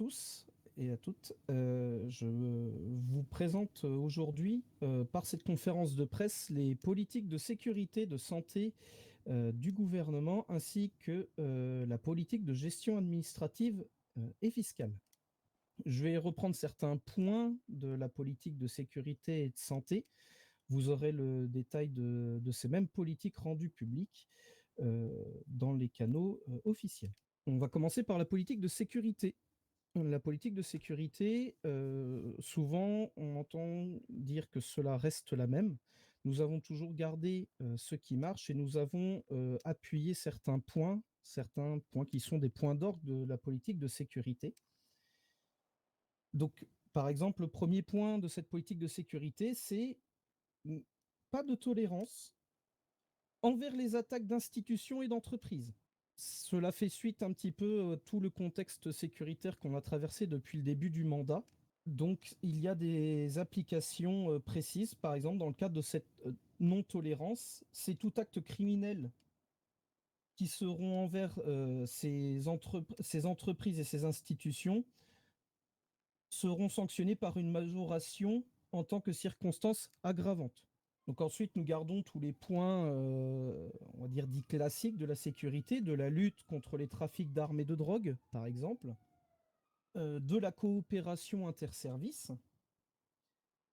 tous et à toutes. Je vous présente aujourd'hui, par cette conférence de presse, les politiques de sécurité, de santé du gouvernement, ainsi que la politique de gestion administrative et fiscale. Je vais reprendre certains points de la politique de sécurité et de santé. Vous aurez le détail de ces mêmes politiques rendues publiques dans les canaux officiels. On va commencer par la politique de sécurité. La politique de sécurité, souvent, on entend dire que cela reste la même. Nous avons toujours gardé ce qui marche et nous avons appuyé certains points qui sont des points d'ordre de la politique de sécurité. Donc, par exemple, le premier point de cette politique de sécurité, c'est pas de tolérance envers les attaques d'institutions et d'entreprises. Cela fait suite un petit peu à tout le contexte sécuritaire qu'on a traversé depuis le début du mandat. Donc, il y a des applications précises. Par exemple, dans le cadre de cette non-tolérance, c'est tout acte criminel qui seront envers ces entreprises et ces institutions seront sanctionnés par une majoration en tant que circonstance aggravante. Donc ensuite, nous gardons tous les points, on va dire, dits classiques de la sécurité, de la lutte contre les trafics d'armes et de drogue, par exemple, de la coopération interservices.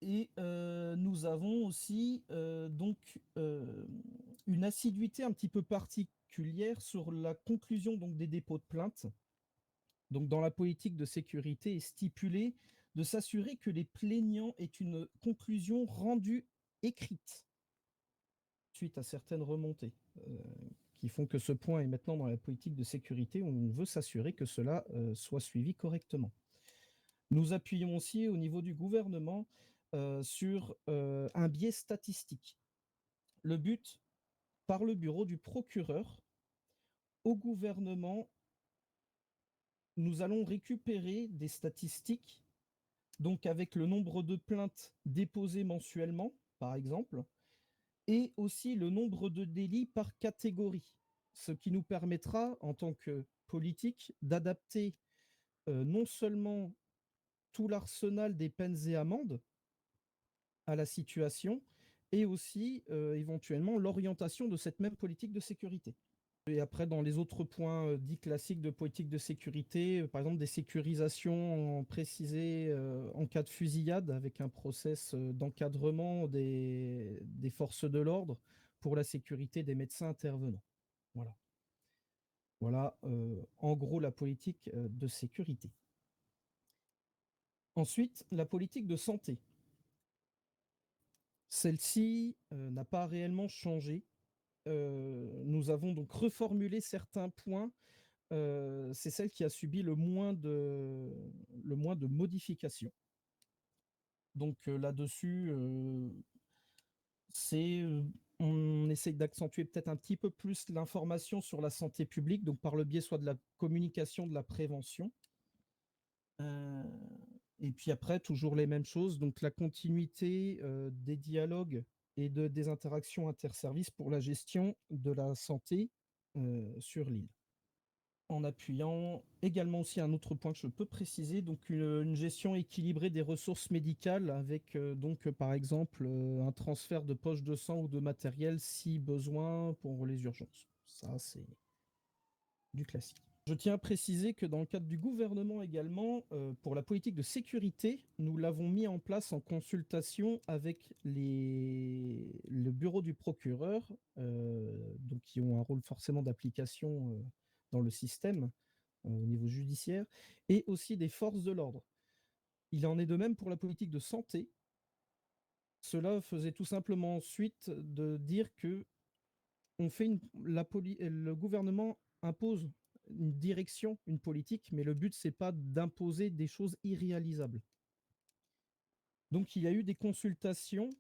Et nous avons aussi une assiduité un petit peu particulière sur la conclusion donc, des dépôts de plainte. Donc dans la politique de sécurité est stipulé de s'assurer que les plaignants aient une conclusion rendue écrite suite à certaines remontées qui font que ce point est maintenant dans la politique de sécurité où on veut s'assurer que cela soit suivi correctement. Nous appuyons aussi au niveau du gouvernement sur un biais statistique. Le but, par le bureau du procureur, au gouvernement, nous allons récupérer des statistiques, donc avec le nombre de plaintes déposées mensuellement, par exemple, et aussi le nombre de délits par catégorie, ce qui nous permettra, en tant que politique, d'adapter non seulement tout l'arsenal des peines et amendes à la situation, et aussi éventuellement l'orientation de cette même politique de sécurité. Et après, dans les autres points dits classiques de politique de sécurité, par exemple des sécurisations précisées en cas de fusillade avec un process d'encadrement des forces de l'ordre pour la sécurité des médecins intervenants. Voilà. Voilà, en gros, la politique de sécurité. Ensuite, la politique de santé. Celle-ci n'a pas réellement changé. Nous avons donc reformulé certains points. C'est celle qui a subi le moins de modifications. Donc là-dessus, on essaye d'accentuer peut-être un petit peu plus l'information sur la santé publique, donc par le biais soit de la communication, de la prévention. Et puis après, toujours les mêmes choses, donc la continuité des dialogues et des interactions interservices pour la gestion de la santé sur l'île. En appuyant également aussi un autre point que je peux préciser, donc une gestion équilibrée des ressources médicales avec par exemple un transfert de poches de sang ou de matériel si besoin pour les urgences. Ça, c'est du classique. Je tiens à préciser que dans le cadre du gouvernement également, pour la politique de sécurité, nous l'avons mis en place en consultation avec le bureau du procureur, donc qui ont un rôle forcément d'application dans le système au niveau judiciaire, et aussi des forces de l'ordre. Il en est de même pour la politique de santé. Cela faisait tout simplement suite de dire que le gouvernement impose une direction, une politique, mais le but, c'est pas d'imposer des choses irréalisables. Donc, il y a eu des consultations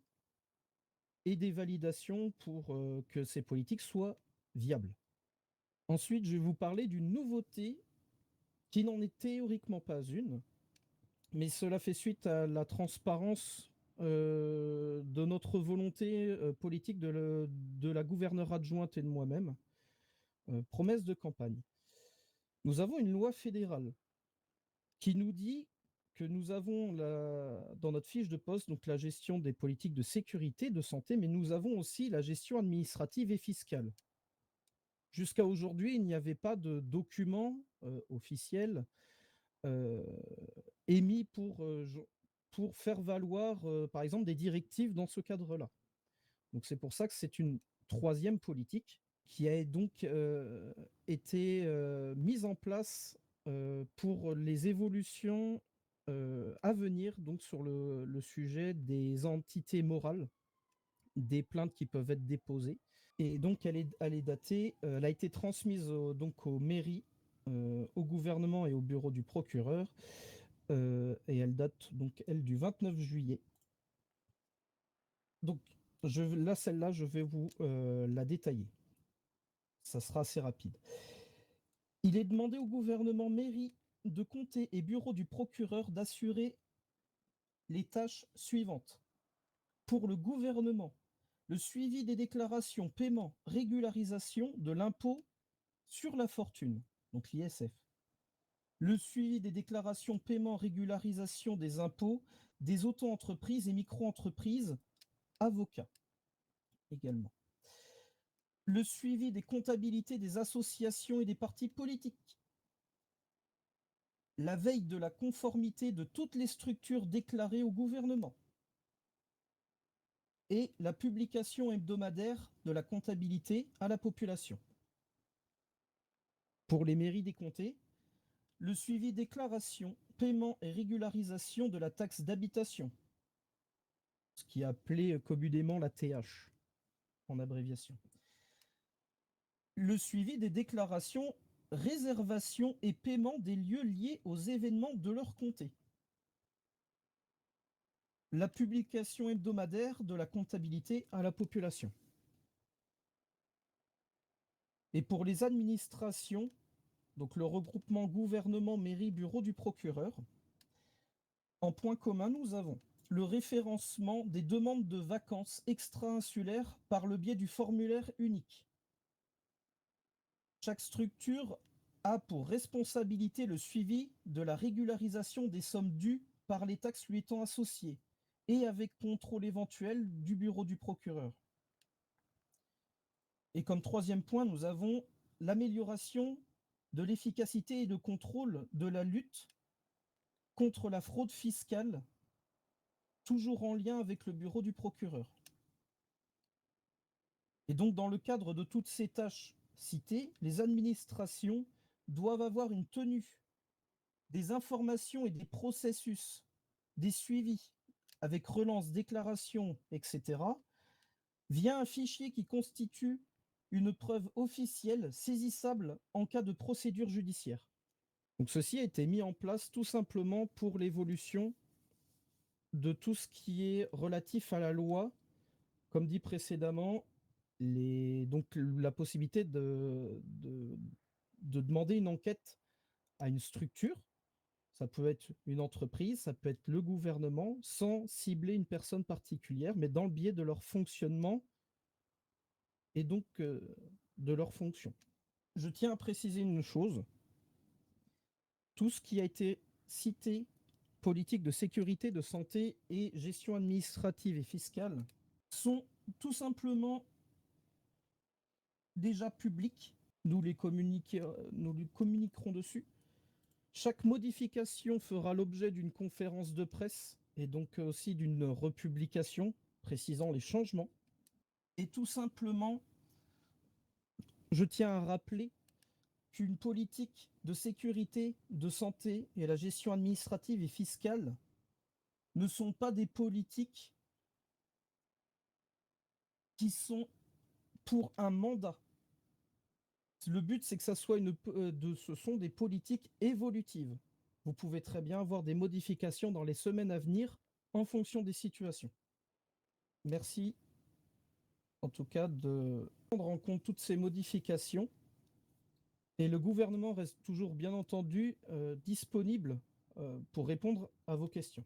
et des validations pour que ces politiques soient viables. Ensuite, je vais vous parler d'une nouveauté qui n'en est théoriquement pas une, mais cela fait suite à la transparence de notre volonté politique de la gouverneure adjointe et de moi-même. Promesse de campagne. Nous avons une loi fédérale qui nous dit que nous avons dans notre fiche de poste donc la gestion des politiques de sécurité, de santé, mais nous avons aussi la gestion administrative et fiscale. Jusqu'à aujourd'hui, il n'y avait pas de document officiel euh, émis pour faire valoir, par exemple, des directives dans ce cadre-là. Donc c'est pour ça que c'est une troisième politique qui a donc été mise en place pour les évolutions à venir donc sur le sujet des entités morales, des plaintes qui peuvent être déposées. Et donc elle est datée, elle a été transmise donc aux mairies, au gouvernement et au bureau du procureur, et elle date donc elle du 29 juillet. Donc là, celle-là, je vais vous la détailler. Ça sera assez rapide. Il est demandé au gouvernement, mairie de comté et bureau du procureur d'assurer les tâches suivantes. Pour le gouvernement, le suivi des déclarations, paiement, régularisation de l'impôt sur la fortune, donc l'ISF. Le suivi des déclarations, paiement, régularisation des impôts des auto-entreprises et micro-entreprises, avocats également. Le suivi des comptabilités des associations et des partis politiques. La veille de la conformité de toutes les structures déclarées au gouvernement. Et la publication hebdomadaire de la comptabilité à la population. Pour les mairies des comtés, le suivi déclaration, paiement et régularisation de la taxe d'habitation, ce qui est appelé communément la TH, en abréviation. Le suivi des déclarations, réservation et paiement des lieux liés aux événements de leur comté. La publication hebdomadaire de la comptabilité à la population. Et pour les administrations, donc le regroupement gouvernement, mairie, bureau du procureur, en point commun, nous avons le référencement des demandes de vacances extra-insulaires par le biais du formulaire unique. Chaque structure a pour responsabilité le suivi de la régularisation des sommes dues par les taxes lui étant associées et avec contrôle éventuel du bureau du procureur. Et comme troisième point, nous avons l'amélioration de l'efficacité et de contrôle de la lutte contre la fraude fiscale, toujours en lien avec le bureau du procureur. Et donc, dans le cadre de toutes ces tâches citées, les administrations doivent avoir une tenue des informations et des processus, des suivis avec relance, déclaration, etc., via un fichier qui constitue une preuve officielle saisissable en cas de procédure judiciaire. Donc ceci a été mis en place tout simplement pour l'évolution de tout ce qui est relatif à la loi, comme dit précédemment, donc la possibilité de demander une enquête à une structure. Ça peut être une entreprise, ça peut être le gouvernement, sans cibler une personne particulière, mais dans le biais de leur fonctionnement et donc de leur fonction. Je tiens à préciser une chose. Tout ce qui a été cité, politique de sécurité, de santé et gestion administrative et fiscale, sont tout simplement déjà publics. Nous les communiquerons dessus. Chaque modification fera l'objet d'une conférence de presse et donc aussi d'une republication précisant les changements. Et tout simplement, je tiens à rappeler qu'une politique de sécurité, de santé et la gestion administrative et fiscale ne sont pas des politiques qui sont pour un mandat. Le but, c'est que ça soit ce sont des politiques évolutives. Vous pouvez très bien avoir des modifications dans les semaines à venir en fonction des situations. Merci en tout cas de prendre en compte toutes ces modifications. Et le gouvernement reste toujours bien entendu disponible pour répondre à vos questions.